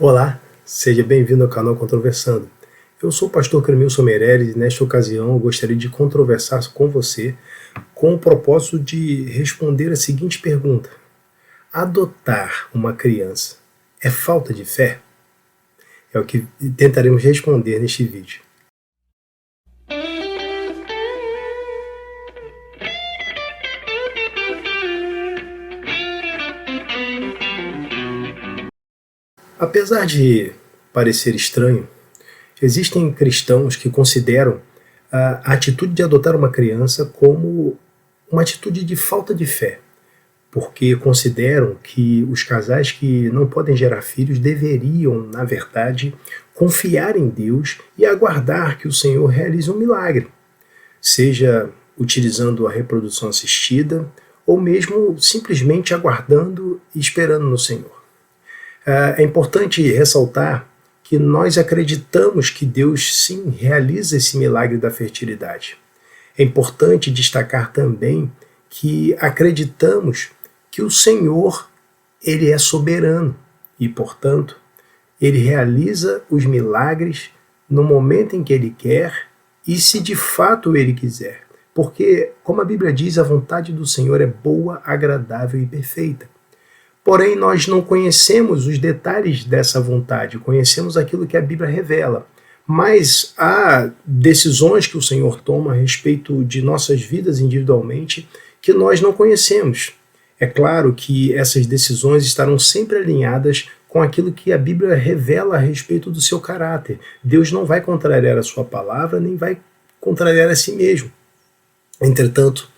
Olá, seja bem-vindo ao canal Controversando. Eu sou o pastor Cremilson Meirelles e nesta ocasião eu gostaria de controversar com você com o propósito de responder a seguinte pergunta: adotar uma criança é falta de fé? É o que tentaremos responder neste vídeo. Apesar de parecer estranho, existem cristãos que consideram a atitude de adotar uma criança como uma atitude de falta de fé, porque consideram que os casais que não podem gerar filhos deveriam, na verdade, confiar em Deus e aguardar que o Senhor realize um milagre, seja utilizando a reprodução assistida ou mesmo simplesmente aguardando e esperando no Senhor. É importante ressaltar que nós acreditamos que Deus sim realiza esse milagre da fertilidade. É importante destacar também que acreditamos que o Senhor, Ele é soberano e, portanto, Ele realiza os milagres no momento em que Ele quer e se de fato Ele quiser. Porque, como a Bíblia diz, a vontade do Senhor é boa, agradável e perfeita. Porém, nós não conhecemos os detalhes dessa vontade, conhecemos aquilo que a Bíblia revela. Mas há decisões que o Senhor toma a respeito de nossas vidas individualmente que nós não conhecemos. É claro que essas decisões estarão sempre alinhadas com aquilo que a Bíblia revela a respeito do seu caráter. Deus não vai contrariar a sua palavra, nem vai contrariar a si mesmo. Entretanto,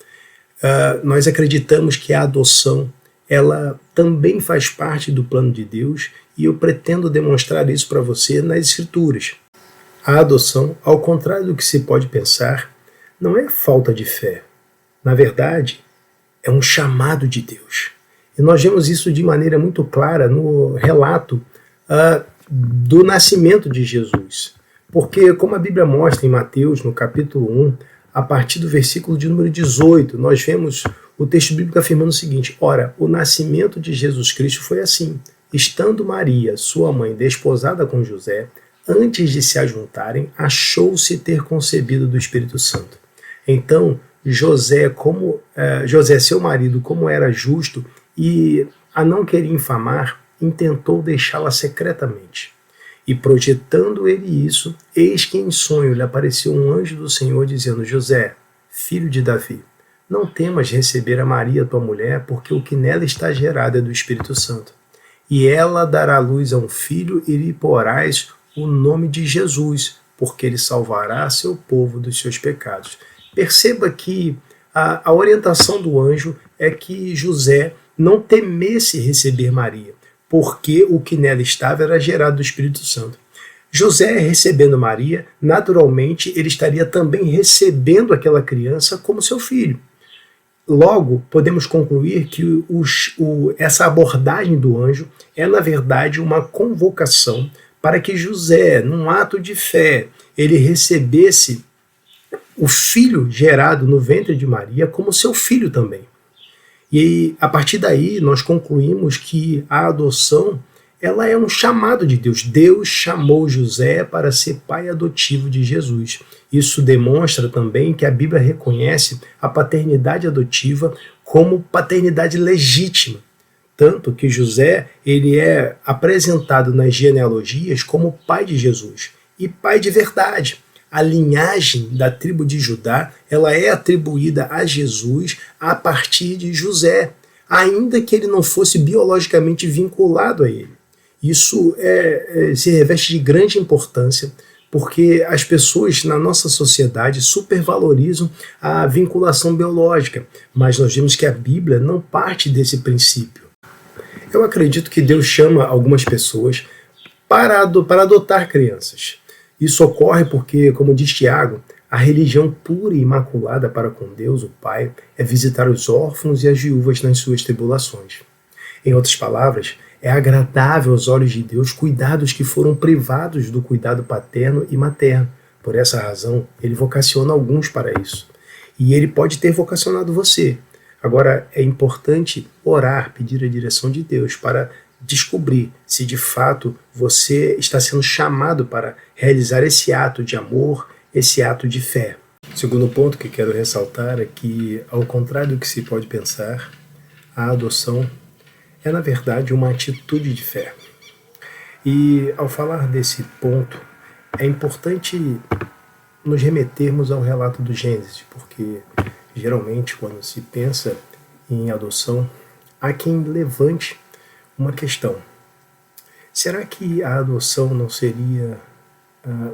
nós acreditamos que a adoção ela também faz parte do plano de Deus e eu pretendo demonstrar isso para você nas Escrituras. A adoção, ao contrário do que se pode pensar, não é falta de fé. Na verdade, é um chamado de Deus. E nós vemos isso de maneira muito clara no relato do nascimento de Jesus. Porque, como a Bíblia mostra em Mateus, no capítulo 1, a partir do versículo de número 18, nós vemos o texto bíblico afirmando o seguinte: ora, o nascimento de Jesus Cristo foi assim. Estando Maria, sua mãe, desposada com José, antes de se ajuntarem, achou-se ter concebido do Espírito Santo. Então, José, seu marido, como era justo e a não queria infamar, intentou deixá-la secretamente. E projetando ele isso, eis que em sonho lhe apareceu um anjo do Senhor dizendo: José, filho de Davi, não temas receber a Maria, tua mulher, porque o que nela está gerado é do Espírito Santo. E ela dará luz a um filho e lhe porás o nome de Jesus, porque ele salvará seu povo dos seus pecados. Perceba que a orientação do anjo é que José não temesse receber Maria, porque o que nela estava era gerado do Espírito Santo. José, recebendo Maria, naturalmente ele estaria também recebendo aquela criança como seu filho. Logo, podemos concluir que essa abordagem do anjo é, na verdade, uma convocação para que José, num ato de fé, ele recebesse o filho gerado no ventre de Maria como seu filho também. E a partir daí nós concluímos que a adoção ela é um chamado de Deus. Deus chamou José para ser pai adotivo de Jesus. Isso demonstra também que a Bíblia reconhece a paternidade adotiva como paternidade legítima. Tanto que José ele é apresentado nas genealogias como pai de Jesus e pai de verdade. A linhagem da tribo de Judá ela é atribuída a Jesus a partir de José, ainda que ele não fosse biologicamente vinculado a ele. Isso se reveste de grande importância, porque as pessoas na nossa sociedade supervalorizam a vinculação biológica, mas nós vemos que a Bíblia não parte desse princípio. Eu acredito que Deus chama algumas pessoas para adotar crianças. Isso ocorre porque, como diz Tiago, a religião pura e imaculada para com Deus, o Pai, é visitar os órfãos e as viúvas nas suas tribulações. Em outras palavras, é agradável aos olhos de Deus cuidar dos que foram privados do cuidado paterno e materno. Por essa razão, Ele vocaciona alguns para isso. E Ele pode ter vocacionado você. Agora, é importante orar, pedir a direção de Deus para descobrir se de fato você está sendo chamado para realizar esse ato de amor, esse ato de fé. O segundo ponto que quero ressaltar é que, ao contrário do que se pode pensar, a adoção é, na verdade, uma atitude de fé. E, ao falar desse ponto, é importante nos remetermos ao relato do Gênesis, porque, geralmente, quando se pensa em adoção, há quem levante uma questão. Será que a adoção não seria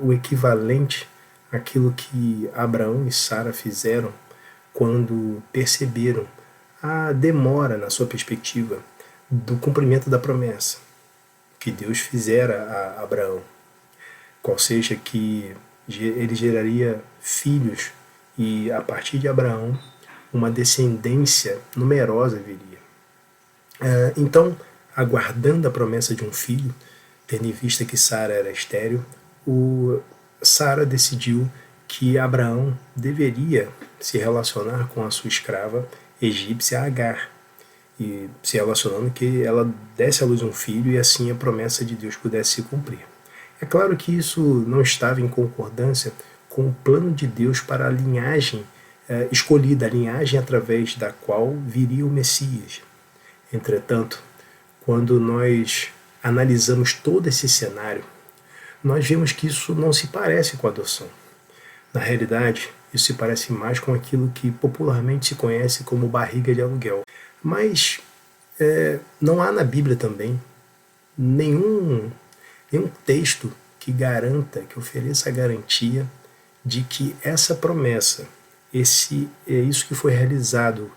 o equivalente àquilo que Abraão e Sara fizeram quando perceberam a demora, na sua perspectiva, do cumprimento da promessa que Deus fizera a Abraão? Qual seja que ele geraria filhos e, a partir de Abraão, uma descendência numerosa viria. Então, aguardando a promessa de um filho, tendo em vista que Sara era estéril, Sara decidiu que Abraão deveria se relacionar com a sua escrava egípcia Agar, e se relacionando que ela desse à luz um filho e assim a promessa de Deus pudesse se cumprir. É claro que isso não estava em concordância com o plano de Deus para a linhagem escolhida, a linhagem através da qual viria o Messias. Entretanto, quando nós analisamos todo esse cenário, nós vemos que isso não se parece com a adoção. Na realidade, isso se parece mais com aquilo que popularmente se conhece como barriga de aluguel. Mas não há na Bíblia também nenhum texto que garanta, que ofereça a garantia de que essa promessa, isso que foi realizado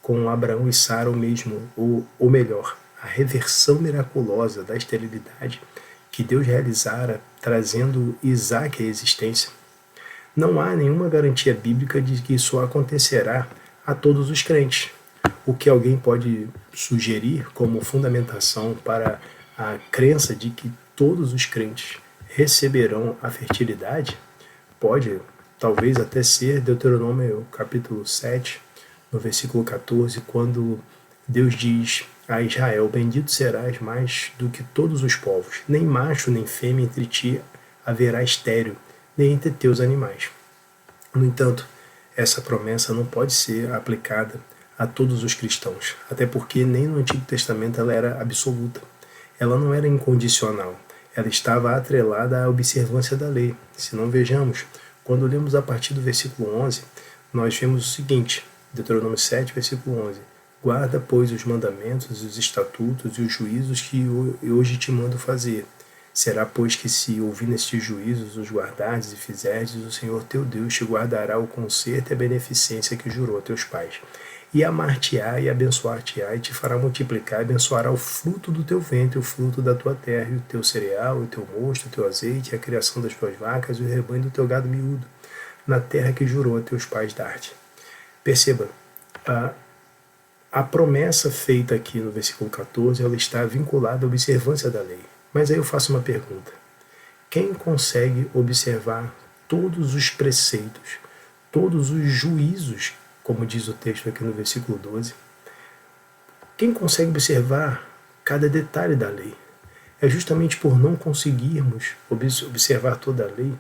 com Abraão e Sara, ou melhor, a reversão miraculosa da esterilidade que Deus realizara trazendo Isaac à existência, não há nenhuma garantia bíblica de que isso acontecerá a todos os crentes. O que alguém pode sugerir como fundamentação para a crença de que todos os crentes receberão a fertilidade pode talvez até ser Deuteronômio capítulo 7, no versículo 14, quando Deus diz a Israel: bendito serás mais do que todos os povos, nem macho nem fêmea entre ti haverá estéril, nem entre teus animais. No entanto, essa promessa não pode ser aplicada a todos os cristãos, até porque nem no Antigo Testamento ela era absoluta. Ela não era incondicional, ela estava atrelada à observância da lei. Se não vejamos, quando lemos a partir do versículo 11, nós vemos o seguinte, Deuteronômio 7, versículo 11: guarda, pois, os mandamentos, os estatutos e os juízos que hoje te mando fazer. Será, pois, que se ouvindo estes juízos, os guardares e fizerdes, o Senhor teu Deus te guardará o conserto e a beneficência que jurou a teus pais. E amar-te-á e abençoar-te-á, e te fará multiplicar, e abençoará o fruto do teu ventre, o fruto da tua terra, e o teu cereal, o teu mosto, o teu azeite, e a criação das tuas vacas, e o rebanho do teu gado miúdo, na terra que jurou a teus pais dar-te. Perceba, a promessa feita aqui no versículo 14, ela está vinculada à observância da lei. Mas aí eu faço uma pergunta: quem consegue observar todos os preceitos, todos os juízos, como diz o texto aqui no versículo 12, quem consegue observar cada detalhe da lei? É justamente por não conseguirmos observar toda a lei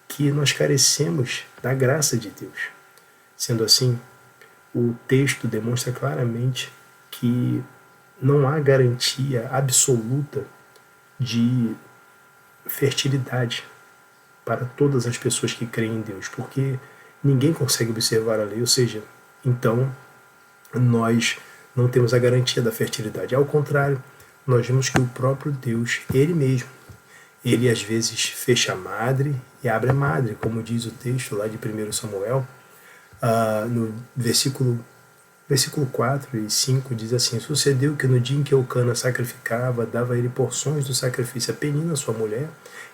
que nós carecemos da graça de Deus. Sendo assim, o texto demonstra claramente que não há garantia absoluta de fertilidade para todas as pessoas que creem em Deus, porque ninguém consegue observar a lei, ou seja, então nós não temos a garantia da fertilidade. Ao contrário, nós vemos que o próprio Deus, Ele mesmo, Ele às vezes fecha a madre e abre a madre, como diz o texto lá de 1 Samuel, no versículo 4 e 5 diz assim: sucedeu que no dia em que Eucana sacrificava, dava a ele porções do sacrifício a Penina, sua mulher,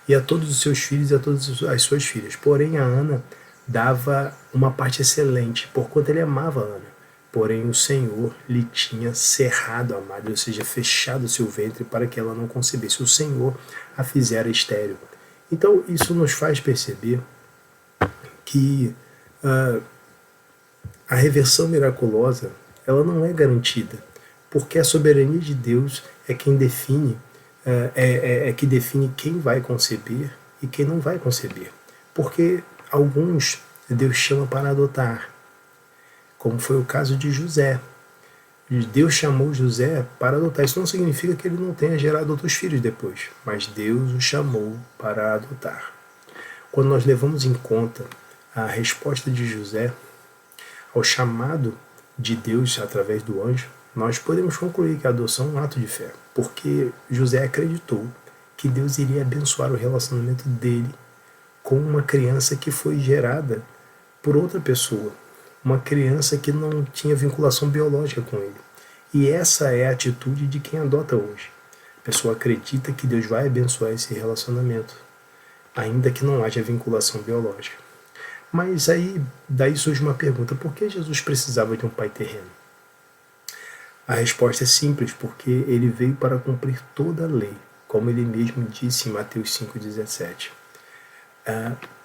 e a todos os seus filhos e a todas as suas filhas. Porém a Ana dava uma parte excelente, porquanto ele amava a Ana. Porém o Senhor lhe tinha cerrado a madre, ou seja, fechado o seu ventre para que ela não concebesse. O Senhor a fizera estéril. Então isso nos faz perceber que a reversão miraculosa ela não é garantida porque a soberania de Deus é quem define, que define quem vai conceber e quem não vai conceber. Porque alguns Deus chama para adotar, como foi o caso de José. Deus chamou José para adotar. Isso não significa que ele não tenha gerado outros filhos depois, mas Deus o chamou para adotar. Quando nós levamos em conta a resposta de José ao chamado de Deus através do anjo, nós podemos concluir que a adoção é um ato de fé, porque José acreditou que Deus iria abençoar o relacionamento dele com uma criança que foi gerada por outra pessoa, uma criança que não tinha vinculação biológica com ele. E essa é a atitude de quem adota hoje. A pessoa acredita que Deus vai abençoar esse relacionamento, ainda que não haja vinculação biológica. Mas aí, daí surge uma pergunta: por que Jesus precisava de um pai terreno? A resposta é simples: porque ele veio para cumprir toda a lei, como ele mesmo disse em Mateus 5,17.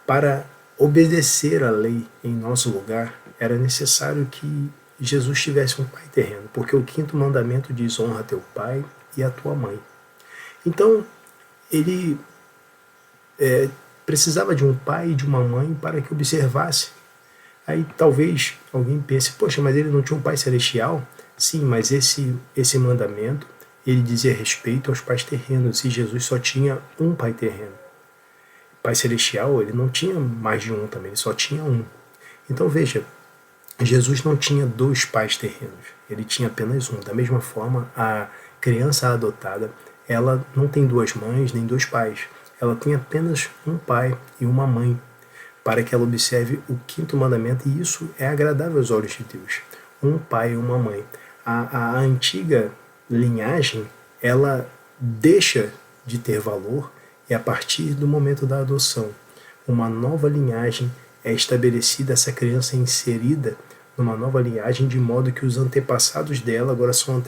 Para obedecer a lei em nosso lugar, era necessário que Jesus tivesse um pai terreno, porque o 5º mandamento diz: honra teu pai e a tua mãe. Então, ele precisava de um pai e de uma mãe para que observasse. Aí talvez alguém pense: poxa, mas ele não tinha um pai celestial? Sim, mas esse mandamento, ele dizia respeito aos pais terrenos, e Jesus só tinha um pai terreno. Pai celestial, ele não tinha mais de um também, ele só tinha um. Então veja, Jesus não tinha 2 pais terrenos, ele tinha apenas um. Da mesma forma, a criança adotada, ela não tem 2 mães nem 2 pais, ela tem apenas um pai e uma mãe, para que ela observe o 5º mandamento, e isso é agradável aos olhos de Deus. Um pai e uma mãe. A antiga linhagem, ela deixa de ter valor, e a partir do momento da adoção, uma nova linhagem é estabelecida, essa criança é inserida numa nova linhagem, de modo que os antepassados dela agora são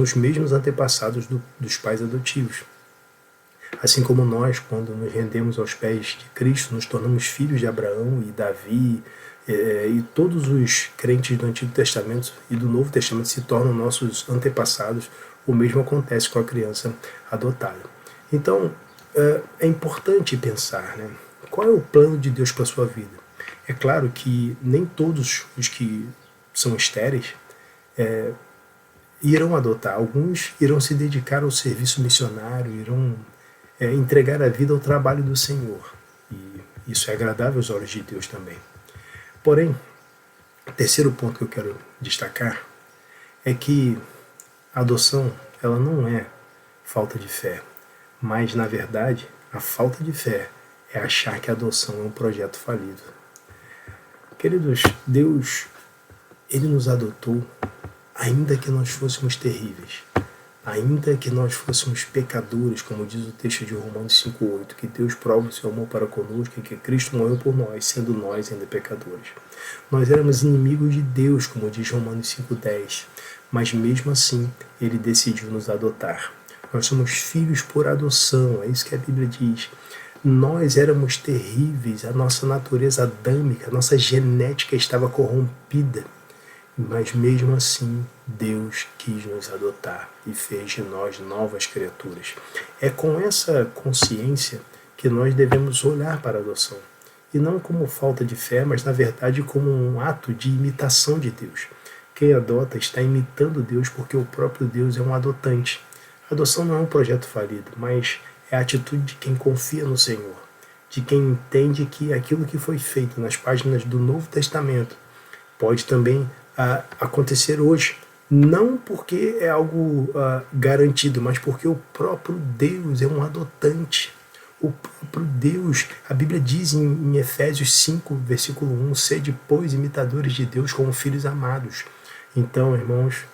os mesmos antepassados dos pais adotivos. Assim como nós, quando nos rendemos aos pés de Cristo, nos tornamos filhos de Abraão e Davi, e todos os crentes do Antigo Testamento e do Novo Testamento se tornam nossos antepassados, o mesmo acontece com a criança adotada. Então, é importante pensar, né? Qual é o plano de Deus para a sua vida? É claro que nem todos os que são estéreis irão adotar. Alguns irão se dedicar ao serviço missionário, irão entregar a vida ao trabalho do Senhor. E isso é agradável aos olhos de Deus também. Porém, o terceiro ponto que eu quero destacar é que a adoção, ela não é falta de fé, mas, na verdade, a falta de fé é achar que a adoção é um projeto falido. Queridos, Deus, Ele nos adotou ainda que nós fôssemos terríveis, ainda que nós fôssemos pecadores, como diz o texto de Romanos 5,8, que Deus prova o seu amor para conosco e que Cristo morreu por nós, sendo nós ainda pecadores. Nós éramos inimigos de Deus, como diz Romanos 5,10, mas mesmo assim Ele decidiu nos adotar. Nós somos filhos por adoção, é isso que a Bíblia diz. Nós éramos terríveis, a nossa natureza adâmica, a nossa genética estava corrompida, mas mesmo assim Deus quis nos adotar e fez de nós novas criaturas. É com essa consciência que nós devemos olhar para a adoção, e não como falta de fé, mas na verdade como um ato de imitação de Deus. Quem adota está imitando Deus, porque o próprio Deus é um adotante. A adoção não é um projeto falido, mas é a atitude de quem confia no Senhor, de quem entende que aquilo que foi feito nas páginas do Novo Testamento pode também acontecer hoje, não porque é algo garantido, mas porque o próprio Deus é um adotante. O próprio Deus, a Bíblia diz em Efésios 5, versículo 1, sede, pois, imitadores de Deus como filhos amados. Então, irmãos,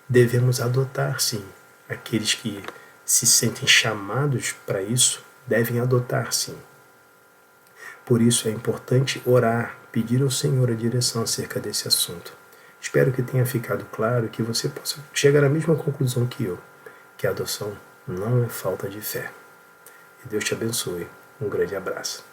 devemos adotar, sim. Aqueles que se sentem chamados para isso devem adotar, sim. Por isso é importante orar, pedir ao Senhor a direção acerca desse assunto. Espero que tenha ficado claro, que você possa chegar à mesma conclusão que eu, que a adoção não é falta de fé. E Deus te abençoe. Um grande abraço.